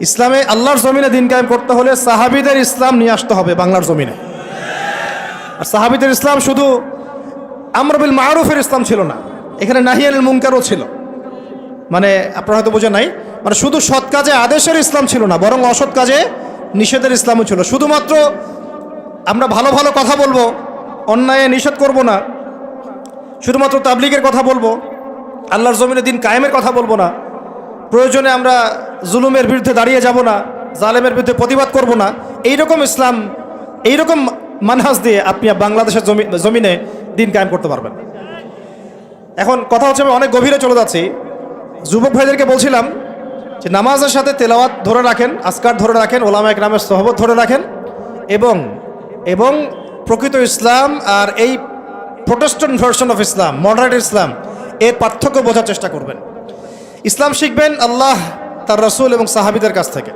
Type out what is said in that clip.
ইসলামে আল্লাহর জমিনে দিন কায়েম করতে হলে সাহাবীদের ইসলাম নিয়ে আসতে হবে বাংলার জমিনে। আর সাহাবীদের ইসলাম শুধু আমর বিল মারুফের ইসলাম ছিল না, এখানে নাহি আনিল মুনকারও ছিল। মানে আপনারা হয়তো বোঝেন নাই, মানে শুধু সৎ কাজে আদেশের ইসলাম ছিল না, বরং অসৎ কাজে নিষেধের ইসলামও ছিল। শুধুমাত্র আমরা ভালো ভালো কথা বলবো, অন্যায় নিষেধ করব না, শুধুমাত্র তাবলীগের কথা বলবো, আল্লাহর জমিনে দিন কায়েমের কথা বলবো না, প্রয়োজনে আমরা জুলুমের বিরুদ্ধে দাঁড়িয়ে যাব না, জালেমের বিরুদ্ধে প্রতিবাদ করব না, এইরকম ইসলাম, এইরকম মানহাজ দিয়ে আপনি বাংলাদেশের জমিনে দিন কায়েম করতে পারবেন। এখন কথা হচ্ছে, আমি অনেক গভীরে চলে যাচ্ছি। যুবক ভাইদেরকে বলছিলাম যে নামাজের সাথে তেলাওয়াত ধরে রাখেন, আজকার ধরে রাখেন, ওলামা একরামের সোহবত ধরে রাখেন, এবং প্রকৃত ইসলাম আর এই Protestant version of Islam, moderate Islam, এর পার্থক্য বোঝার চেষ্টা করবেন। ইসলাম শিখবেন আল্লাহ, তার রাসূল এবং সাহাবীদের কাছ থেকে।